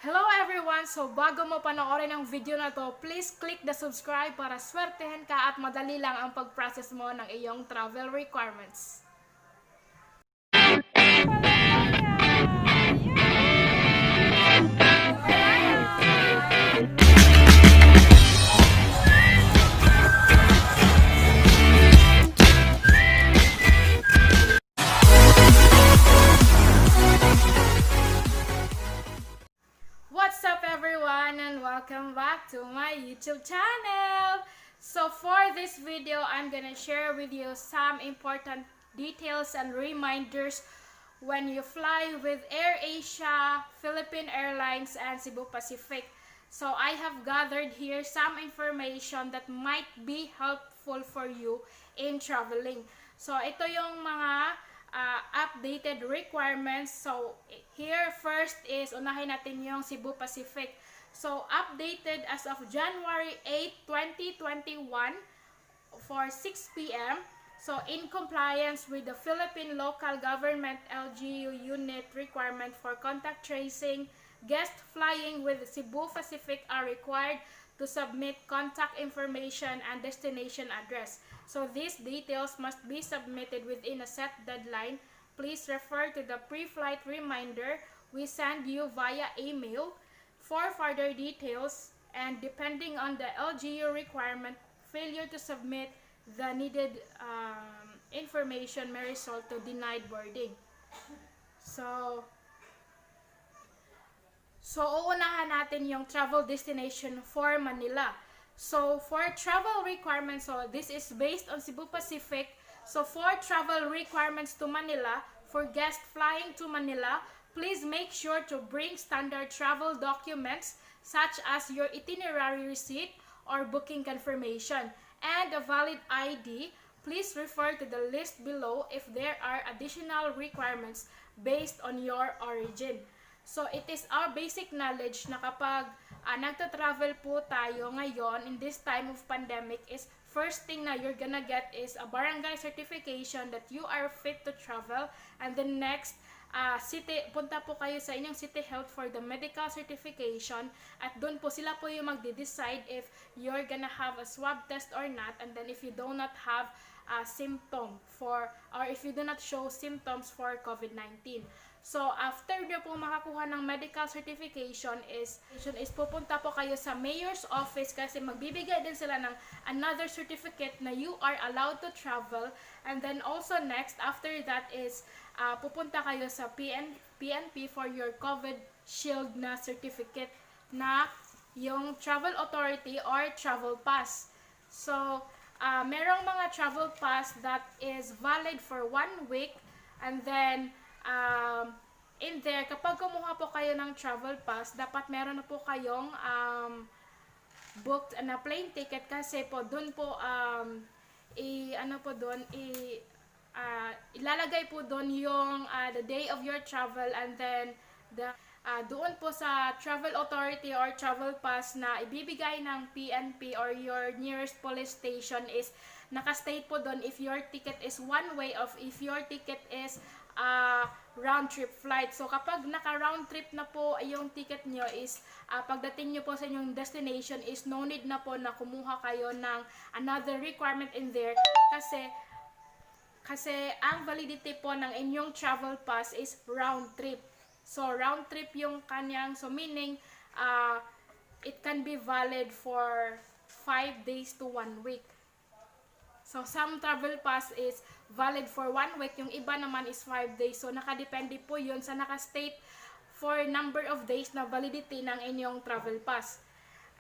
Hello everyone! So bago mo panoorin ang video na to, please click the subscribe para swertehin ka at madali lang ang pag-process mo ng iyong travel requirements. What's up everyone and welcome back to my YouTube channel! So for this video, I'm gonna share with you some important details and reminders when you fly with AirAsia, Philippine Airlines, and Cebu Pacific. So I have gathered here some information that might be helpful for you in traveling. So ito yung mga updated requirements. So here first is unahin natin yung Cebu Pacific. So updated as of January 8, 2021 for 6 p.m. So in compliance with the Philippine Local Government LGU unit requirement for contact tracing, guests flying with Cebu Pacific are required to submit contact information and destination address. So these details must be submitted within a set deadline. Please refer to the pre-flight reminder we send you via email for further details, and depending on the LGU requirement, failure to submit the needed information may result to denied boarding. So uunahan natin yung travel destination for Manila. So, for travel requirements, so this is based on Cebu Pacific. So, for travel requirements to Manila, for guests flying to Manila, please make sure to bring standard travel documents such as your itinerary receipt or booking confirmation and a valid ID. Please refer to the list below if there are additional requirements based on your origin. So, it is our basic knowledge na kapag nagta-travel po tayo ngayon in this time of pandemic is first thing na you're gonna get is a barangay certification that you are fit to travel, and then next, punta po kayo sa inyong city health for the medical certification, at doon po sila po yung magde-decide if you're gonna have a swab test or not, and then if you do not have symptom for, or if you do not show symptoms for COVID-19. So, after nyo po makakuha ng medical certification is pupunta po kayo sa mayor's office kasi magbibigay din sila ng another certificate na you are allowed to travel. And then also next, after that is pupunta kayo sa PNP for your COVID Shield na certificate na yung travel authority or travel pass. So, merong mga travel pass that is valid for 1 week, and then in there, kapag kumuha po kayo ng travel pass, dapat meron na po kayong booked na plane ticket kasi po doon po ilalagay po doon yung the day of your travel, and then doon po sa travel authority or travel pass na ibibigay ng PNP or your nearest police station is nakastate po doon if your ticket is one way or if your ticket is round trip flight. So kapag naka round trip na po yung ticket nyo is pagdating nyo po sa inyong destination is no need na po na kumuha kayo ng another requirement in there kasi ang validity po ng inyong travel pass is round trip. So round trip yung kanyang, so meaning it can be valid for 5 days to 1 week. So, some travel pass is valid for 1 week, yung iba naman is 5 days. So, nakadepende po yun sa nakastate for number of days na validity ng inyong travel pass.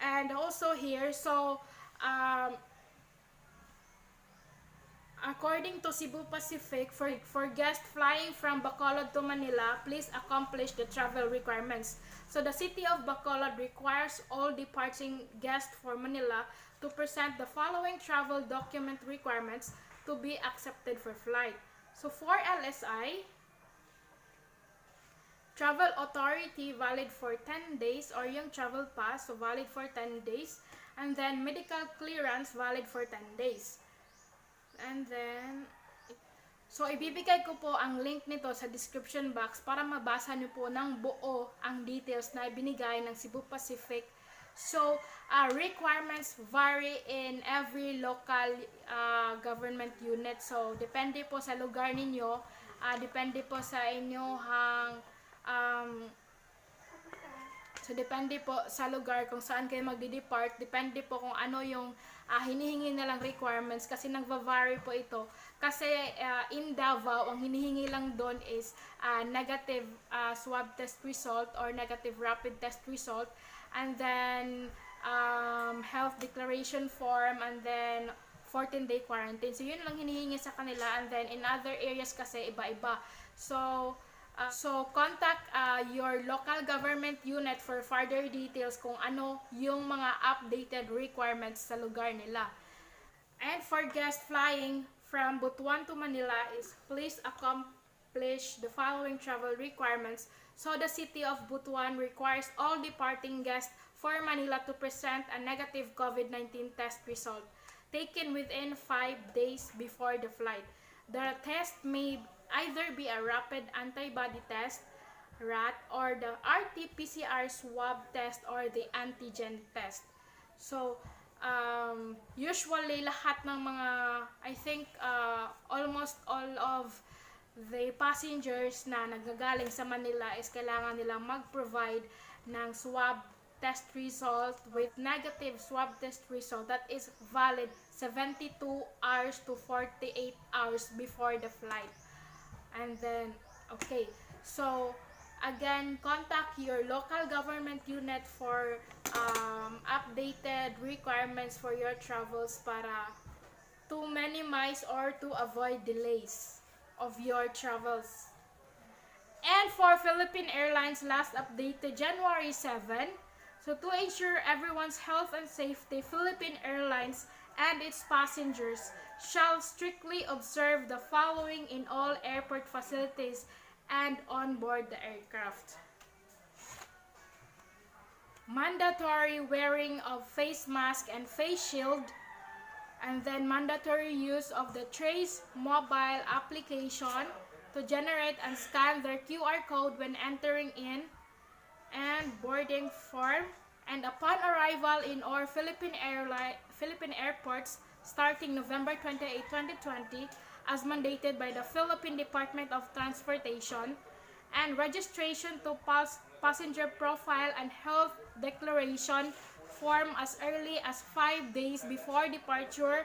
And also here, so, according to Cebu Pacific, for guests flying from Bacolod to Manila, please accomplish the travel requirements. So, the city of Bacolod requires all departing guests for Manila to present the following travel document requirements to be accepted for flight. So, for LSI, travel authority valid for 10 days, or yung travel pass, so valid for 10 days, and then medical clearance valid for 10 days. And then So, ibibigay ko po ang link nito sa description box para mabasa niyo po ng buo ang details na ibinigay ng Cebu Pacific. So, requirements vary in every local government unit. So, depende po sa lugar ninyo, depende po sa inyong so, depende po sa lugar kung saan kayo magdi-depart. Depende po kung ano yung hinihingi nilang requirements kasi nagva-vary po ito. Kasi in Davao, ang hinihingi lang doon is negative swab test result or negative rapid test result. And then, health declaration form, and then 14-day quarantine. So, yun lang hinihingi sa kanila. And then, in other areas kasi, iba-iba. So, contact your local government unit for further details kung ano yung mga updated requirements sa lugar nila. And for guests flying from Butuan to Manila is please accomplish the following travel requirements. So, the city of Butuan requires all departing guests for Manila to present a negative COVID-19 test result taken within 5 days before the flight. The test may either be a rapid antibody test, RAT, or the RT-PCR swab test or the antigen test. So, usually lahat ng mga, I think almost all of the passengers na nagagaling sa Manila is kailangan nilang mag-provide ng swab test result with negative swab test result that is valid 72 hours to 48 hours before the flight. And then, okay, so again, contact your local government unit for updated requirements for your travels para to minimize or to avoid delays of your travels. And for Philippine Airlines, last updated January 7. So to ensure everyone's health and safety, Philippine Airlines and its passengers shall strictly observe the following in all airport facilities and on board the aircraft. Mandatory wearing of face mask and face shield, and then mandatory use of the Trace mobile application to generate and scan their QR code when entering in and boarding form, and upon arrival in all Philippine airports starting November 28, 2020 as mandated by the Philippine Department of Transportation, and registration to passenger profile and health declaration form as early as 5 days before departure,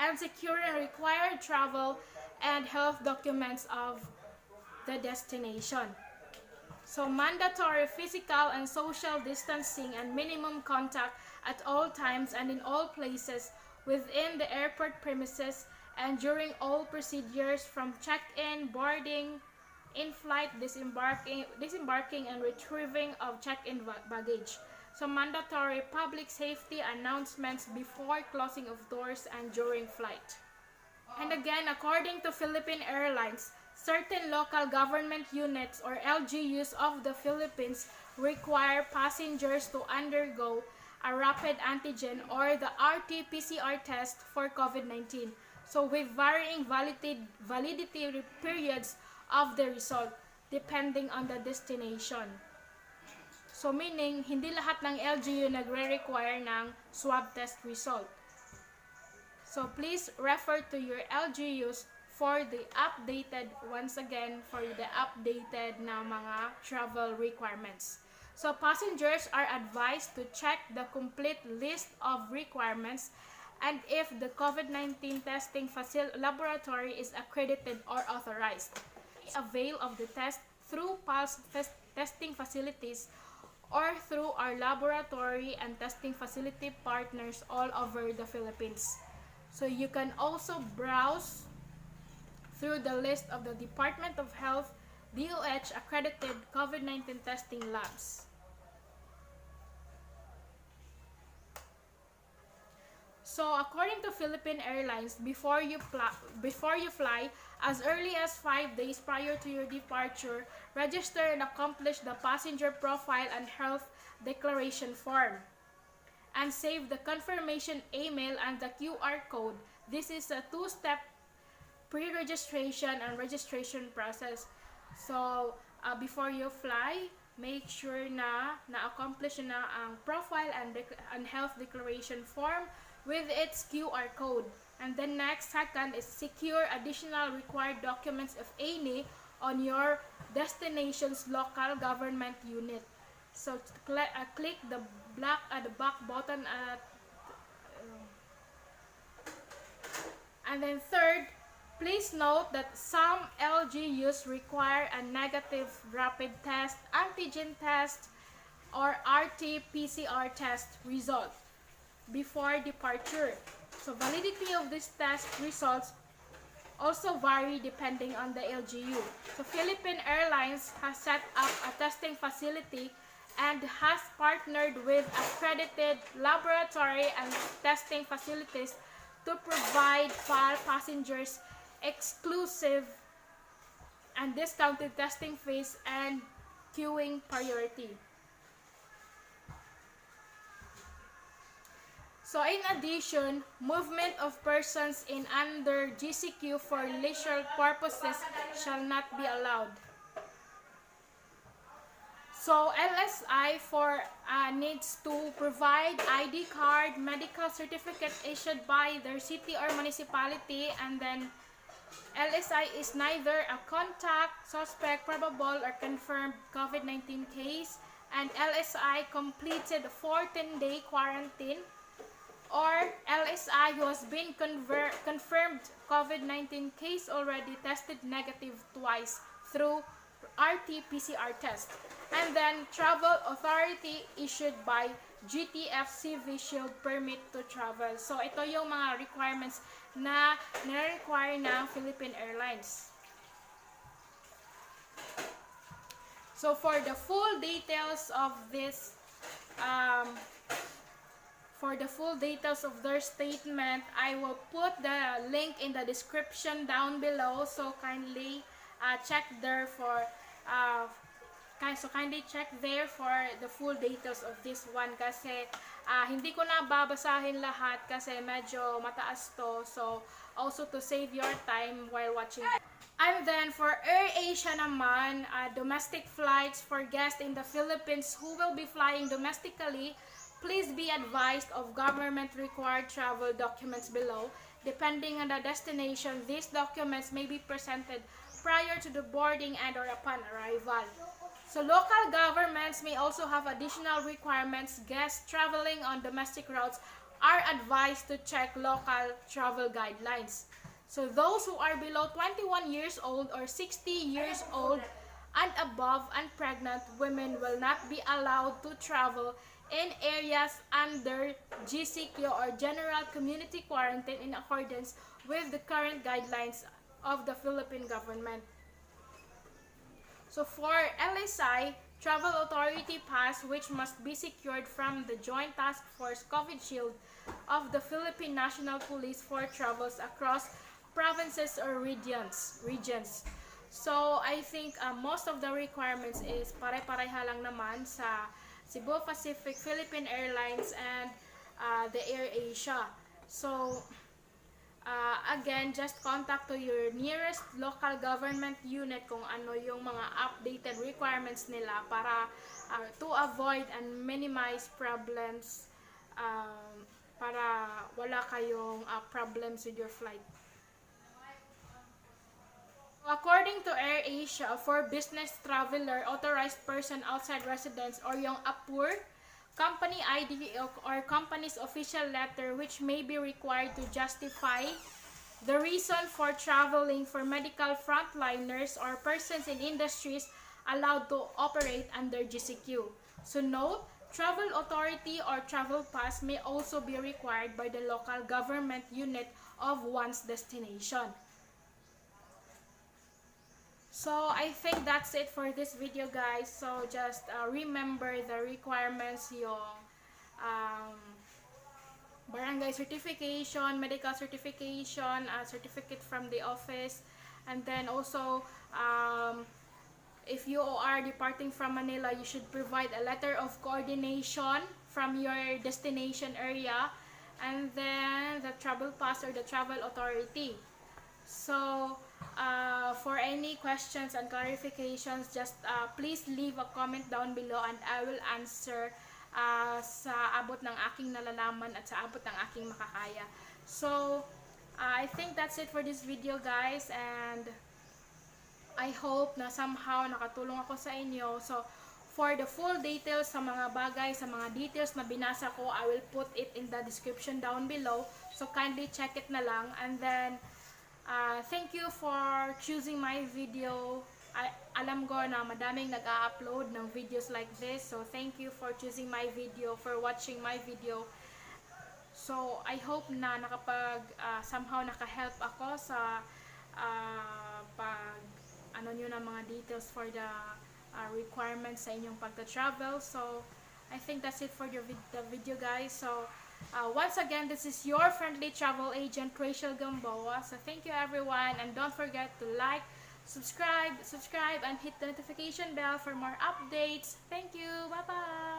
and securing required travel and health documents of the destination. So, mandatory physical and social distancing and minimum contact at all times and in all places within the airport premises and during all procedures from check-in, boarding, in-flight, disembarking, and retrieving of check-in baggage. So, mandatory public safety announcements before closing of doors and during flight. And again, according to Philippine Airlines, certain local government units or LGUs of the Philippines require passengers to undergo a rapid antigen or the RT-PCR test for COVID-19. So with varying validity periods of the result depending on the destination. So meaning, hindi lahat ng LGU nagre-require ng swab test result. So please refer to your LGUs for the updated, once again, for the updated na mga travel requirements. So passengers are advised to check the complete list of requirements and if the COVID-19 testing laboratory is accredited or authorized. Avail of the test through pulse testing facilities or through our laboratory and testing facility partners all over the Philippines. So you can also browse through the list of the Department of Health, DOH accredited COVID-19 testing labs. So according to Philippine Airlines, before you fly, as early as 5 days prior to your departure, register and accomplish the passenger profile and health declaration form. And save the confirmation email and the QR code. This is a two-step pre-registration and registration process. So, before you fly, make sure na na-accomplish na ang profile and health declaration form with its QR code. And then next, second is secure additional required documents if any on your destination's local government unit. So click the back button at and then third, please note that some LGUs require a negative rapid test, antigen test, or RT-PCR test result before departure. So validity of these test results also vary depending on the LGU. So Philippine Airlines has set up a testing facility and has partnered with accredited laboratory and testing facilities to provide passengers exclusive and discounted testing fees and queuing priority. So in addition, movement of persons in under GCQ for leisure purposes shall not be allowed. So LSI needs to provide ID card, medical certificate issued by their city or municipality, and then LSI is neither a contact, suspect, probable, or confirmed COVID-19 case, and LSI completed 14-day quarantine, or LSI who has been confirmed COVID-19 case already tested negative twice through RT-PCR test. And then travel authority issued by GTF-CV Shield permit to travel. So ito yung mga requirements na nire-require ng Philippine Airlines. So for the full details of this their statement, I will put the link in the description down below. So kindly check there for kindly check there for the full details of this one kasi hindi ko na babasahin lahat kasi medyo mataas to. So also to save your time while watching. And then for AirAsia naman, domestic flights for guests in the Philippines who will be flying domestically, please be advised of government required travel documents below. Depending on the destination, these documents may be presented prior to the boarding and or upon arrival. So local governments may also have additional requirements. Guests traveling on domestic routes are advised to check local travel guidelines. So those who are below 21 years old or 60 years old and above and pregnant women will not be allowed to travel in areas under GCQ or General Community Quarantine in accordance with the current guidelines of the Philippine government. So for LSI, Travel Authority Pass, which must be secured from the Joint Task Force COVID Shield of the Philippine National Police for travels across provinces or regions. So I think most of the requirements is pare-pareha lang naman sa Cebu Pacific, Philippine Airlines, and the AirAsia. So again, just contact to your nearest local government unit kung ano yung mga updated requirements nila para to avoid and minimize problems para wala kayong problems with your flight. According to AirAsia, for business traveler, authorized person outside residence, or yung APOR, company ID or company's official letter which may be required to justify the reason for traveling for medical frontliners or persons in industries allowed to operate under GCQ. So note, travel authority or travel pass may also be required by the local government unit of one's destination. So I think that's it for this video, guys. So just remember the requirements, yung barangay certification, medical certification, certificate from the office, and then also if you are departing from Manila, you should provide a letter of coordination from your destination area, and then the travel pass or the travel authority. So, for any questions and clarifications, just please leave a comment down below and I will answer sa abot ng aking nalalaman at sa abot ng aking makakaya. So, I think that's it for this video, guys, and I hope na somehow nakatulong ako sa inyo. So, for the full details sa mga bagay, sa mga details na binasa ko, I will put it in the description down below. So, kindly check it na lang. And then, thank you for choosing my video. Alam ko na madaming nag-a-upload ng videos like this. So, thank you for choosing my video, for watching my video. So, I hope na somehow naka-help ako sa ano nyo na mga details for the requirements sa inyong pagta-travel. So, I think that's it for the video, guys. So, once again, this is your friendly travel agent, Rachel Gamboa. So, thank you everyone, and don't forget to like, subscribe, and hit the notification bell for more updates. Thank you. Bye-bye.